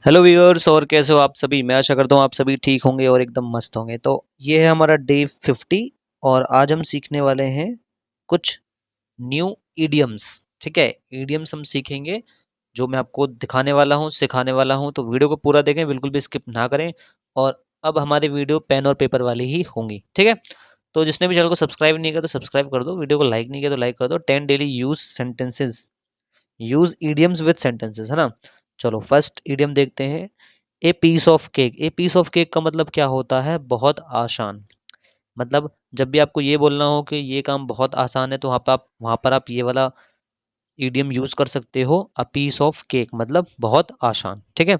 Hello viewers, और कैसे हो आप सभी। मैं आशा करता हूँ आप सभी ठीक होंगे और एकदम मस्त होंगे। तो ये है हमारा डे 50 और आज हम सीखने वाले हैं कुछ न्यू इडियम्स। ठीक है, इडियम्स हम सीखेंगे जो मैं आपको दिखाने वाला हूँ, सिखाने वाला हूँ। तो वीडियो को पूरा देखें, बिल्कुल भी स्किप ना करें। और अब हमारी वीडियो पेन और पेपर वाली ही होंगी। ठीक है, तो जिसने भी चैनल को सब्सक्राइब नहीं किया तो सब्सक्राइब कर दो, वीडियो को लाइक नहीं किया तो लाइक कर दो। 10 daily use sentences, use idioms with sentences, है ना। चलो फर्स्ट इडियम देखते हैं। A piece of cake. A piece of cake का मतलब क्या होता है? बहुत आसान। मतलब जब भी आपको ये बोलना हो कि ये काम बहुत आसान है तो वहाँ पर आप ये वाला ईडियम यूज कर सकते हो। अ पीस ऑफ केक मतलब बहुत आसान। ठीक है,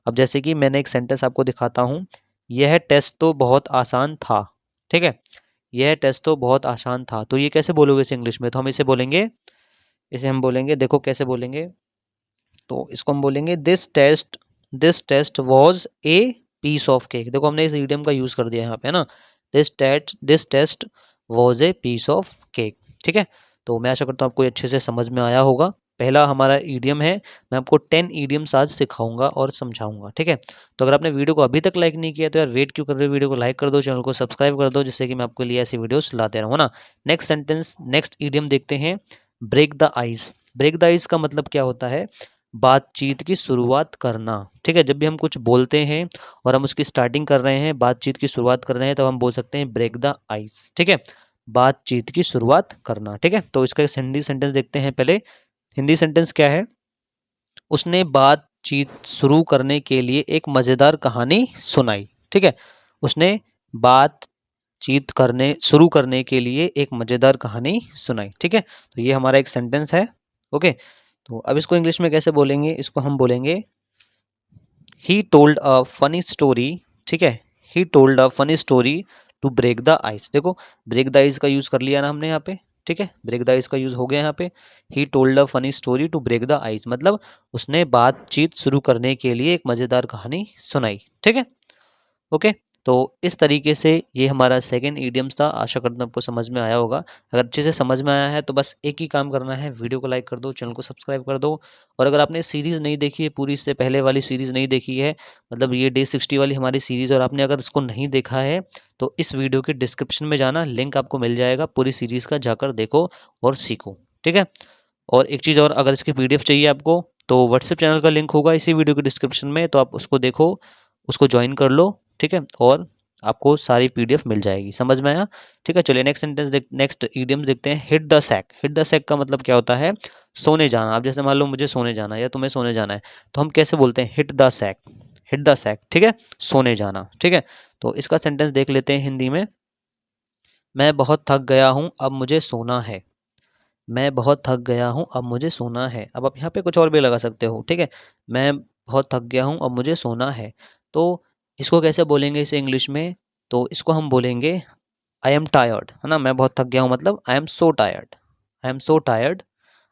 अब जैसे कि मैंने एक सेंटेंस आपको दिखाता हूँ। यह टेस्ट तो बहुत आसान था। ठीक है, यह टेस्ट तो बहुत आसान था। तो ये कैसे बोलोगे इसे इंग्लिश में? तो हम इसे बोलेंगे, इसे हम बोलेंगे, देखो कैसे बोलेंगे। तो इसको हम बोलेंगे this test was a piece of cake. देखो हमने इस इडियम का यूज कर दिया यहाँ पे, है ना। This test was a piece of cake. ठीक है, तो मैं आशा करता हूँ आपको ये अच्छे से समझ में आया होगा। पहला हमारा ईडियम है। मैं आपको 10 ईडियम्स आज सिखाऊंगा और समझाऊंगा। ठीक है, तो अगर आपने वीडियो को अभी तक लाइक नहीं किया तो यार वेट क्यों कर रहे हो? वीडियो को लाइक कर दो, चैनल को सब्सक्राइब कर दो, जिससे कि मैं आपके लिए ऐसी वीडियोस लाते रहूँ ना। नेक्स्ट सेंटेंस, नेक्स्ट ईडियम देखते हैं। Break the ice. Break the ice का मतलब क्या होता है? बातचीत की शुरुआत करना। ठीक है, जब भी हम कुछ बोलते हैं और हम उसकी स्टार्टिंग कर रहे हैं, बातचीत की शुरुआत कर रहे हैं, तब हम बोल सकते हैं ब्रेक द आइस। ठीक है, बातचीत की शुरुआत करना। ठीक है, तो इसका एक हिंदी सेंटेंस देखते हैं पहले। हिंदी सेंटेंस क्या है? उसने बातचीत शुरू करने के लिए एक मजेदार कहानी सुनाई। ठीक है, उसने बातचीत करने शुरू करने के लिए एक मजेदार कहानी सुनाई। ठीक है, तो ये हमारा एक सेंटेंस है। ओके, तो अब इसको इंग्लिश में कैसे बोलेंगे? इसको हम बोलेंगे he told a funny story. ठीक है, he told a funny story to break the ice. देखो ब्रेक द आइस का यूज कर लिया ना हमने यहाँ पे। ठीक है, ब्रेक द आइस का यूज हो गया यहाँ पे। He told a funny story to break the ice मतलब उसने बातचीत शुरू करने के लिए एक मजेदार कहानी सुनाई। ठीक है, ओके। तो इस तरीके से ये हमारा सेकंड ईडियम्स था। आशा करता हूँ आपको समझ में आया होगा। अगर अच्छे से समझ में आया है तो बस एक ही काम करना है, वीडियो को लाइक कर दो, चैनल को सब्सक्राइब कर दो। और अगर आपने सीरीज़ नहीं देखी है पूरी, इससे पहले वाली सीरीज़ नहीं देखी है, मतलब ये डे 60 वाली हमारी सीरीज़, और आपने अगर इसको नहीं देखा है तो इस वीडियो के डिस्क्रिप्शन में जाना, लिंक आपको मिल जाएगा। पूरी सीरीज़ का जाकर देखो और सीखो। ठीक है, और एक चीज़ और, अगर इसकी पीडीएफ चाहिए आपको तो व्हाट्सएप चैनल का लिंक होगा इसी वीडियो के डिस्क्रिप्शन में, तो आप उसको देखो, उसको ज्वाइन कर लो। ठीक है, और आपको सारी पीडीएफ मिल जाएगी। समझ में आया? ठीक है, चलिए नेक्स्ट सेंटेंस नेक्स्ट ईडियम देखते हैं। Hit the sack. Hit the sack का मतलब क्या होता है? सोने जाना। आप जैसे मान लो मुझे सोने जाना है या तुम्हें सोने जाना है, तो हम कैसे बोलते हैं? Hit the sack. Hit the sack, ठीक है, सोने जाना। ठीक है, तो इसका सेंटेंस देख लेते हैं हिंदी में। मैं बहुत थक गया हूँ, अब मुझे सोना है। मैं बहुत थक गया हूँ, अब मुझे सोना है। अब आप यहाँ पे कुछ और भी लगा सकते हो। ठीक है, मैं बहुत थक गया हूँ, अब मुझे सोना है। तो इसको कैसे बोलेंगे इसे इंग्लिश में? तो इसको हम बोलेंगे आई एम टायर्ड, है ना। मैं बहुत थक गया हूँ मतलब I am so tired. I am so tired.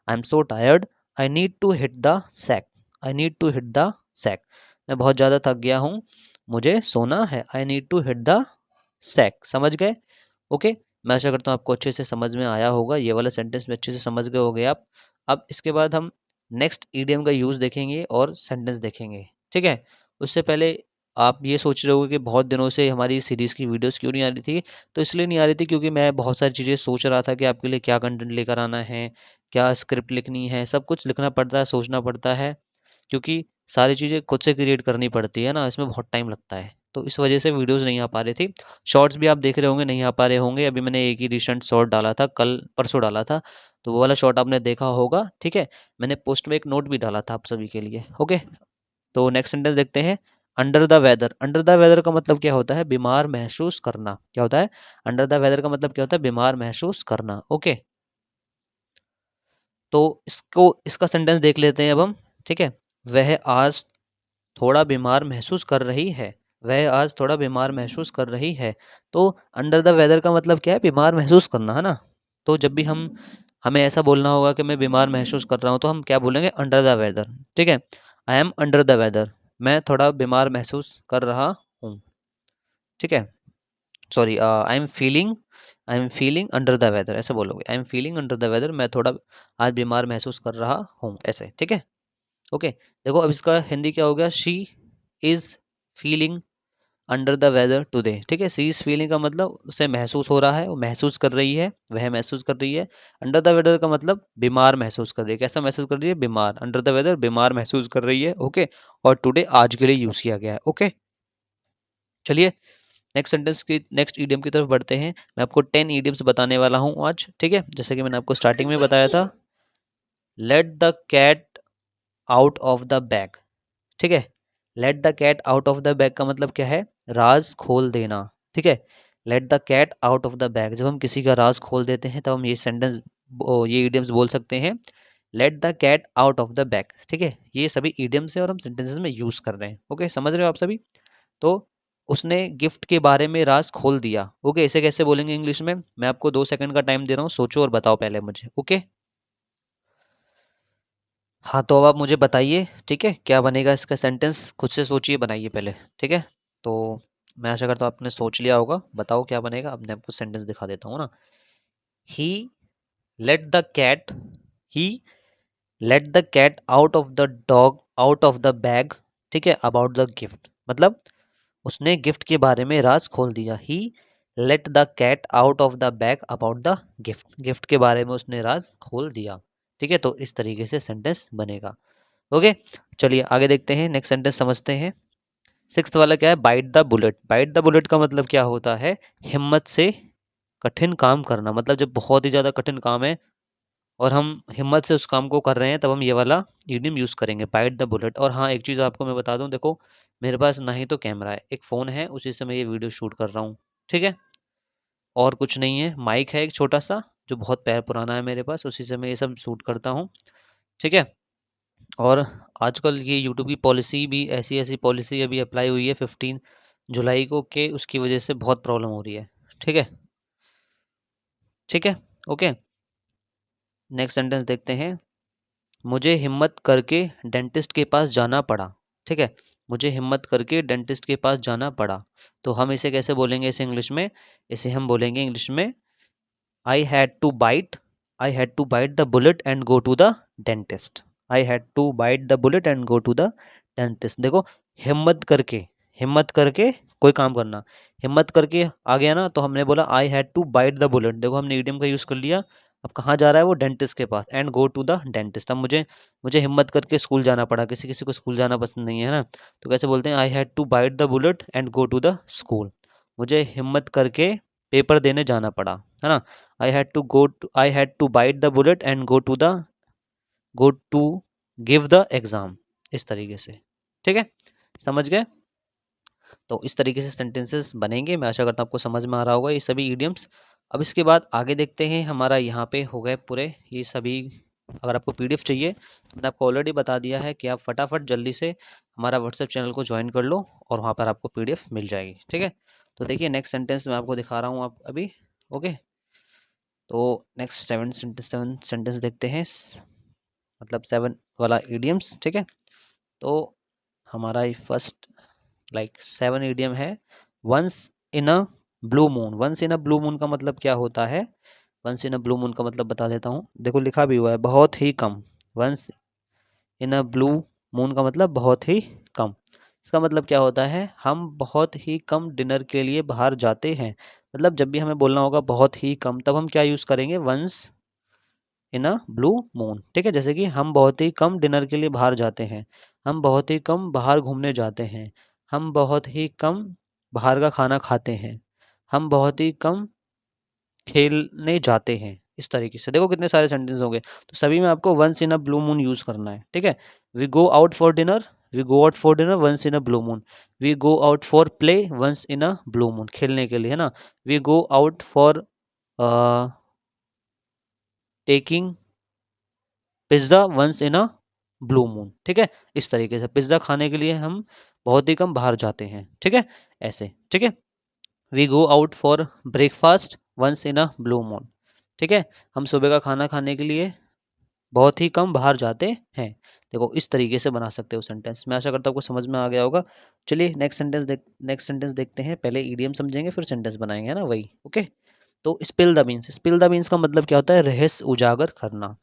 I am so tired. I need to hit the sack. I need to hit the sack. मैं बहुत ज़्यादा थक गया हूँ, मुझे सोना है। I need to hit the sack. समझ गए? ओके, मैं आशा करता हूँ आपको अच्छे से समझ में आया होगा। ये वाला सेंटेंस में अच्छे से समझ गए होगे आप। अब इसके बाद हम नेक्स्ट ईडियम का यूज़ देखेंगे और सेंटेंस देखेंगे। ठीक है, उससे पहले आप ये सोच रहे होगे कि बहुत दिनों से हमारी सीरीज़ की वीडियोस क्यों नहीं आ रही थी। तो इसलिए नहीं आ रही थी क्योंकि मैं बहुत सारी चीज़ें सोच रहा था कि आपके लिए क्या कंटेंट लेकर आना है, क्या स्क्रिप्ट लिखनी है, सब कुछ लिखना पड़ता है, सोचना पड़ता है। क्योंकि सारी चीज़ें खुद से क्रिएट करनी पड़ती है ना, इसमें बहुत टाइम लगता है। तो इस वजह से वीडियोस नहीं आ पा रही थी। शॉर्ट्स भी आप देख रहे होंगे नहीं आ पा रहे होंगे। अभी मैंने एक ही रिसेंट शॉर्ट डाला था, कल परसों डाला था, तो वो वाला शॉर्ट आपने देखा होगा। ठीक है, मैंने पोस्ट में एक नोट भी डाला था आप सभी के लिए। ओके, तो नेक्स्ट सेंटेंस देखते हैं। Under the weather. Under the weather का मतलब क्या होता है? बीमार महसूस करना। क्या होता है? अंडर द वेदर का मतलब क्या होता है? बीमार महसूस करना। ओके, तो इसको इसका सेंटेंस देख लेते हैं अब हम। ठीक है, वह आज थोड़ा बीमार महसूस कर रही है। वह आज थोड़ा बीमार महसूस कर रही है। तो अंडर द वेदर का मतलब क्या है? बीमार महसूस करना, है ना। तो जब भी हम हमें ऐसा बोलना होगा कि मैं बीमार महसूस कर रहा हूँ, तो हम क्या बोलेंगे? Under the weather. ठीक है, I am under the weather. मैं थोड़ा बीमार महसूस कर रहा हूँ। ठीक है, sorry, I am feeling under the weather, ऐसे बोलोगे। I am feeling under the weather, मैं थोड़ा आज बीमार महसूस कर रहा हूँ, ऐसे। ठीक है, ओके, देखो अब इसका हिंदी क्या हो गया, she is feeling under the weather today. ठीक है, सी इज फीलिंग का मतलब उसे महसूस हो रहा है, वो महसूस कर रही है, वह महसूस कर रही है। अंडर द वेदर का मतलब बीमार महसूस कर रही है। कैसा महसूस कर रही है, बीमार। अंडर द वेदर बीमार महसूस कर रही है। ओके, और टुडे आज के लिए यूज किया गया है। ओके, चलिए नेक्स्ट सेंटेंस की, नेक्स्ट ईडियम की तरफ बढ़ते हैं। मैं आपको 10 ईडियम्स बताने वाला हूँ आज। ठीक है, जैसे कि मैंने आपको स्टार्टिंग में बताया था, let the cat out of the bag. ठीक है, let the cat out of the bag का मतलब क्या है, राज खोल देना। ठीक है, let the cat out of the bag, जब हम किसी का राज खोल देते हैं तब हम ये सेंटेंस, ये इडियम्स बोल सकते हैं, let the cat out of the bag. ठीक है, ये सभी इडियम्स है और हम सेंटेंसेस में यूज कर रहे हैं। ओके, समझ रहे हो आप सभी। तो उसने गिफ्ट के बारे में राज खोल दिया। ओके, इसे कैसे बोलेंगे इंग्लिश में, मैं आपको 2 सेकंड का टाइम दे रहा हूँ, सोचो और बताओ पहले मुझे। ओके, हाँ तो अब आप मुझे बताइए, ठीक है, क्या बनेगा इसका सेंटेंस, खुद से सोचिए, बनाइए पहले। ठीक है, तो मैं आशा करता हूँ आपने सोच लिया होगा। बताओ क्या बनेगा, अब मैं आपको सेंटेंस दिखा देता हूँ ना। He let the cat, he let the cat out of the dog out of the bag. ठीक है, अबाउट द गिफ्ट, मतलब उसने गिफ्ट के बारे में राज खोल दिया। He let the cat out of the bag about the gift, gift के बारे में उसने राज खोल दिया। ठीक है, तो इस तरीके से सेंटेंस बनेगा। ओके, चलिए आगे देखते हैं, नेक्स्ट सेंटेंस समझते हैं। सिक्स्थ वाला क्या है, bite the bullet. Bite the bullet का मतलब क्या होता है, हिम्मत से कठिन काम करना। मतलब जब बहुत ही ज़्यादा कठिन काम है और हम हिम्मत से उस काम को कर रहे हैं, तब हम ये वाला इडियम यूज़ करेंगे, बाइट द बुलेट। और हाँ, एक चीज़ आपको मैं बता दूं, देखो मेरे पास ना ही तो कैमरा है, एक फ़ोन है, उसी से मैं ये वीडियो शूट कर रहा हूँ। ठीक है, और कुछ नहीं है, माइक है एक छोटा सा जो बहुत पैर पुराना है मेरे पास, उसी से मैं ये सब शूट करता हूँ। ठीक है, और आजकल ये यूट्यूब की पॉलिसी भी, ऐसी ऐसी पॉलिसी अभी अप्लाई हुई है 15 जुलाई को, के उसकी वजह से बहुत प्रॉब्लम हो रही है। ठीक है, ठीक है, ओके, नेक्स्ट सेंटेंस देखते हैं। मुझे हिम्मत करके डेंटिस्ट के पास जाना पड़ा। ठीक है, मुझे हिम्मत करके डेंटिस्ट के पास जाना पड़ा। तो हम इसे कैसे बोलेंगे इसे इंग्लिश में, इसे हम बोलेंगे इंग्लिश में, I had to bite, I had to bite the bullet and go to the dentist. I had to bite the bullet and go to the dentist. देखो, हिम्मत करके, हिम्मत करके कोई काम करना, हिम्मत करके आ गया ना, तो हमने बोला I had to bite the bullet. देखो हमने ईडियम का यूज़ कर लिया। अब कहाँ जा रहा है वो, डेंटिस्ट के पास, and go to the dentist. अब मुझे मुझे हिम्मत करके स्कूल जाना पड़ा। किसी किसी को स्कूल जाना पसंद नहीं है ना, तो कैसे बोलते हैं, I had to bite the bullet and go to the school. मुझे हिम्मत करके पेपर देने जाना पड़ा, है ना। I had to bite the bullet and go to give the exam. इस तरीके से, ठीक है, समझ गए। तो इस तरीके से सेंटेंसेस बनेंगे। मैं आशा करता हूँ आपको समझ में आ रहा होगा ये सभी इडियम्स। अब इसके बाद आगे देखते हैं, हमारा यहाँ पे हो गए पूरे ये सभी। अगर आपको पीडीएफ चाहिए तो मैंने आपको ऑलरेडी बता दिया है कि आप फटाफट जल्दी से हमारा व्हाट्सएप चैनल को ज्वाइन कर लो और वहाँ पर आपको पीडीएफ मिल जाएगी। ठीक है, तो देखिए नेक्स्ट सेंटेंस मैं आपको दिखा रहा हूँ आप अभी। ओके, तो नेक्स्ट सेवन सेंटेंस देखते हैं, मतलब 7 वाला इडियम्स। ठीक है, तो हमारा फर्स्ट लाइक 7 इडियम है, once in a blue moon. Once in a blue moon का मतलब क्या होता है, once in a blue moon का मतलब बता देता हूँ। देखो लिखा भी हुआ है, बहुत ही कम। Once in a blue moon का मतलब बहुत ही कम। इसका मतलब क्या होता है, हम बहुत ही कम डिनर के लिए बाहर जाते हैं। मतलब जब भी हमें बोलना होगा बहुत ही कम, तब हम क्या यूज़ करेंगे, once in a blue moon. ठीक है, जैसे कि हम बहुत ही कम डिनर के लिए बाहर जाते हैं, हम बहुत ही कम बाहर घूमने जाते हैं, हम बहुत ही कम बाहर का खाना खाते हैं, हम बहुत ही कम खेलने जाते हैं। इस तरीके से देखो कितने सारे सेंटेंस होंगे, तो सभी में आपको once in a blue moon use करना है। ठीक है, we go out for dinner, we go out for dinner once in a blue moon. We go out for play once in a blue moon, खेलने के लिए, है ना। We go out for taking pizza once in a blue moon. ठीक है, इस तरीके से पिज्ज़ा खाने के लिए हम बहुत ही कम बाहर जाते हैं। ठीक है, ऐसे, ठीक है। We go out for breakfast once in a blue moon. ठीक है, हम सुबह का खाना खाने के लिए बहुत ही कम बाहर जाते हैं। देखो इस तरीके से बना सकते हो सेंटेंस। मैं आशा करता हूँ आपको समझ में आ गया होगा। चलिए नेक्स्ट सेंटेंस देखते हैं। पहले ईडियम समझेंगे फिर सेंटेंस बनाएंगे, है ना, वही। ओके, तो spill the beans. Spill the beans का मतलब क्या होता है, रहस्य उजागर करना।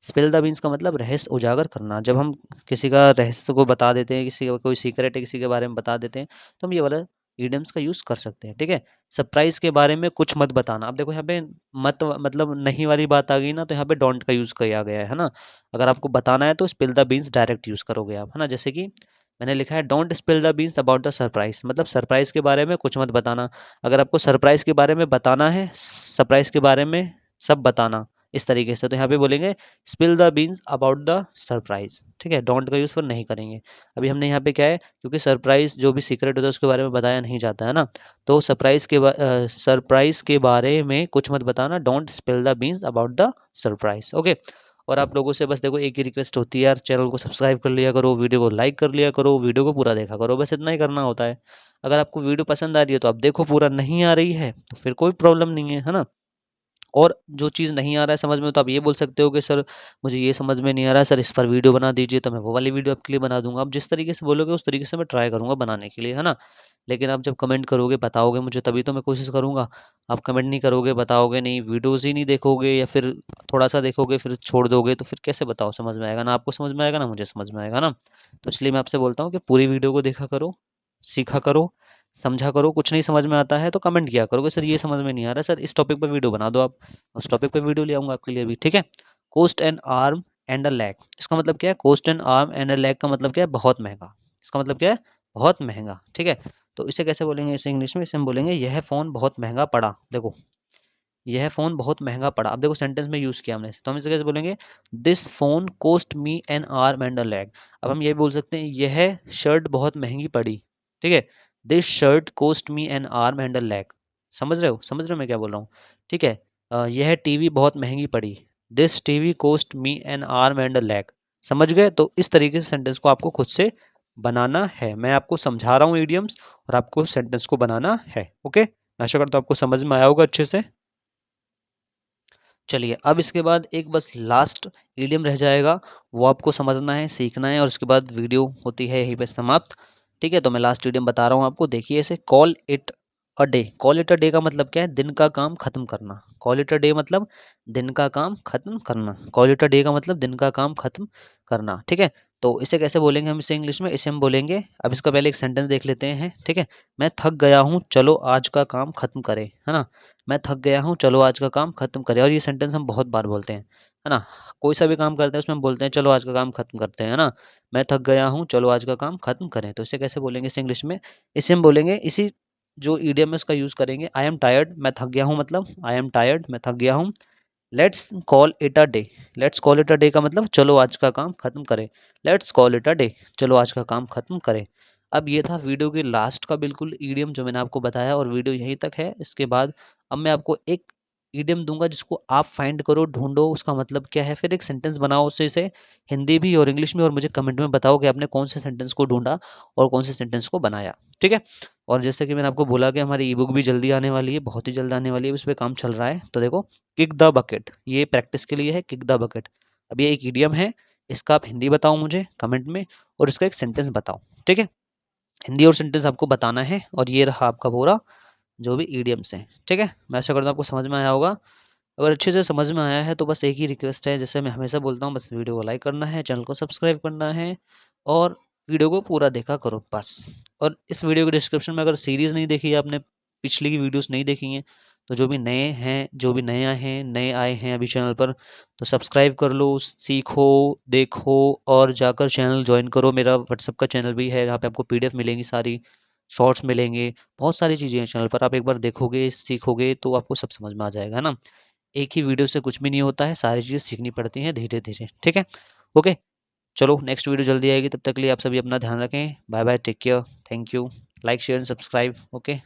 स्पिल द बीन्स का मतलब रहस्य उजागर करना। जब हम किसी का रहस्य को बता देते हैं, किसी का कोई सीक्रेट है किसी के बारे में बता देते हैं, तो हम ये वाला इडियम्स का यूज़ कर सकते हैं, ठीक है। सरप्राइज़ के बारे में कुछ मत बताना। अब देखो यहाँ पे मत मतलब नहीं वाली बात आ गई ना, तो यहाँ पे डोंट का यूज़ किया गया है ना। अगर आपको बताना है तो spill the beans direct use करोगे आप, है ना। जैसे कि मैंने लिखा है don't spill the beans about the surprise, मतलब सरप्राइज़ के बारे में कुछ मत बताना। अगर आपको सरप्राइज़ के बारे में बताना है, सरप्राइज़ के बारे में सब बताना इस तरीके से, तो यहाँ पे बोलेंगे spill the beans about the surprise, ठीक है। डोंट का यूज़ फिर नहीं करेंगे। अभी हमने यहाँ पे क्या है, क्योंकि सरप्राइज़ जो भी सीक्रेट होता है उसके बारे में बताया नहीं जाता है ना, तो सरप्राइज़ के बारे में कुछ मत बताना, don't spill the beans about the surprise, okay. और आप लोगों से बस देखो एक ही रिक्वेस्ट होती है यार, चैनल को सब्सक्राइब कर लिया करो, वीडियो को लाइक कर लिया करो, वीडियो को पूरा देखा करो, बस इतना ही करना होता है। अगर आपको वीडियो पसंद आ रही है तो आप देखो, पूरा नहीं आ रही है तो फिर कोई प्रॉब्लम नहीं है ना। और जो चीज़ नहीं आ रहा है समझ में, तो आप ये बोल सकते हो कि सर मुझे ये समझ में नहीं आ रहा है, सर इस पर वीडियो बना दीजिए, तो मैं वो वाली वीडियो आपके लिए बना दूंगा। आप जिस तरीके से बोलोगे उस तरीके से मैं ट्राई करूंगा बनाने के लिए, है ना। लेकिन आप जब कमेंट करोगे बताओगे मुझे, तभी तो मैं कोशिश करूंगा। आप कमेंट नहीं करोगे, बताओगे नहीं, वीडियोज़ ही नहीं देखोगे, या फिर थोड़ा सा देखोगे फिर छोड़ दोगे, तो फिर कैसे बताओ, समझ में आएगा ना, आपको समझ में आएगा ना, मुझे समझ में आएगा ना। तो इसलिए मैं आपसे बोलता हूँ कि पूरी वीडियो को देखा करो, सीखा करो, समझा करो। कुछ नहीं समझ में आता है तो कमेंट किया करो कि सर ये समझ में नहीं आ रहा, सर इस टॉपिक पर वीडियो बना दो आप, उस टॉपिक पे वीडियो ले आऊँगा आपके लिए भी, ठीक है। Cost and arm and a leg, इसका मतलब क्या है, cost and arm and a leg का मतलब क्या है, बहुत महंगा। इसका मतलब क्या है, बहुत महंगा, ठीक है। तो इसे कैसे बोलेंगे इसे इंग्लिश में, इसे हम बोलेंगे यह फ़ोन बहुत महंगा पड़ा। देखो यह फ़ोन बहुत महंगा पड़ा, अब देखो सेंटेंस में यूज़ किया हमने, तो हम इसे कैसे बोलेंगे, this phone cost me an arm and a leg. अब हम ये बोल सकते हैं यह शर्ट बहुत महंगी पड़ी, ठीक है। This shirt cost me an arm and a leg. समझ रहे हो मैं क्या बोल रहा हूँ, ठीक है। यह टीवी बहुत महंगी पड़ी, this TV cost me an arm and a leg. समझ गए। तो इस तरीके से सेंटेंस को आपको खुद से बनाना है। मैं आपको समझा रहा हूँ इडियम्स, और आपको सेंटेंस को बनाना है, ओके। मैं आशा करता हूँ आपको समझ में आया होगा अच्छे से। चलिए अब इसके बाद एक बस लास्ट इडियम रह जाएगा, वो आपको समझना है, सीखना है, और उसके बाद वीडियो होती है यहीं पे समाप्त, ठीक है। तो मैं लास्ट इडियम बता रहा हूँ आपको, देखिए इसे, call it a day. Call it a day का मतलब क्या है, दिन का काम खत्म करना। कॉल इट अ डे मतलब दिन का काम खत्म करना। कॉल इट अ डे का मतलब दिन का काम खत्म करना, ठीक है। तो इसे कैसे बोलेंगे हम, इसे इंग्लिश में, इसे हम बोलेंगे, अब इसका पहले एक सेंटेंस देख लेते हैं, ठीक है। मैं थक गया हूँ, चलो आज का काम खत्म करें, है ना। मैं थक गया हूँ, चलो आज का काम खत्म करें। और ये सेंटेंस हम बहुत बार बोलते हैं, है ना। कोई सा भी काम करते हैं उसमें हम बोलते हैं चलो आज का काम खत्म करते हैं, है ना। मैं थक गया हूँ, चलो आज का काम खत्म करें। तो इसे कैसे बोलेंगे इसे इंग्लिश में, इसे हम बोलेंगे, इसी जो ईडियम है उसका यूज़ करेंगे, आई एम टायर्ड। मैं थक गया हूँ मतलब आई एम टायर्ड, मैं थक गया हूँ। Let's call it a day. Let's call it a day का मतलब चलो आज का काम खत्म करें। Let's call it a day, चलो आज का काम खत्म करें। अब ये था वीडियो के लास्ट का बिल्कुल ईडियम जो मैंने आपको बताया, और वीडियो यहीं तक है। इसके बाद अब मैं आपको एक ईडियम दूंगा जिसको आप फाइंड करो, ढूंढो उसका मतलब क्या है, फिर एक सेंटेंस बनाओ उससे से, हिंदी भी और इंग्लिश में, और मुझे कमेंट में बताओ कि आपने कौन से सेंटेंस को ढूंढा और कौन से सेंटेंस को बनाया, ठीक है। और जैसे कि मैंने आपको बोला कि हमारी ई बुक भी जल्दी आने वाली है, बहुत ही जल्द आने वाली है, उस पर काम चल रहा है। तो देखो, किक द बकेट, ये प्रैक्टिस के लिए है, किक द बकेट। अब ये एक इडियम है, इसका आप हिंदी बताओ मुझे कमेंट में, और इसका एक सेंटेंस बताओ, ठीक है। हिंदी और सेंटेंस आपको बताना है, और ये रहा आपका पूरा जो भी इडियम्स हैं, ठीक है। मैं आशा करता हूँ आपको समझ में आया होगा। अगर अच्छे से समझ में आया है तो बस एक ही रिक्वेस्ट है, जैसे मैं हमेशा बोलता हूँ, बस वीडियो को लाइक करना है, चैनल को सब्सक्राइब करना है, और वीडियो को पूरा देखा करो बस। और इस वीडियो के डिस्क्रिप्शन में अगर सीरीज़ नहीं देखी है आपने, पिछली की वीडियोस नहीं देखी हैं, तो जो भी नए हैं, जो भी नए आए हैं, नए आए हैं अभी चैनल पर, तो सब्सक्राइब कर लो, सीखो, देखो, और जाकर चैनल ज्वाइन करो। मेरा व्हाट्सअप का चैनल भी है, जहाँ पे आपको पीडीएफ मिलेंगी, सारी शॉर्ट्स मिलेंगे, बहुत सारी चीज़ें हैं चैनल पर। आप एक बार देखोगे, सीखोगे, तो आपको सब समझ में आ जाएगा, है ना। एक ही वीडियो से कुछ भी नहीं होता है, सारी चीज़ें सीखनी पड़ती हैं धीरे धीरे, ठीक है। ओके, चलो नेक्स्ट वीडियो जल्दी आएगी, तब तक के लिए आप सभी अपना ध्यान रखें। Bye bye, take care, thank you. Like share and subscribe, okay.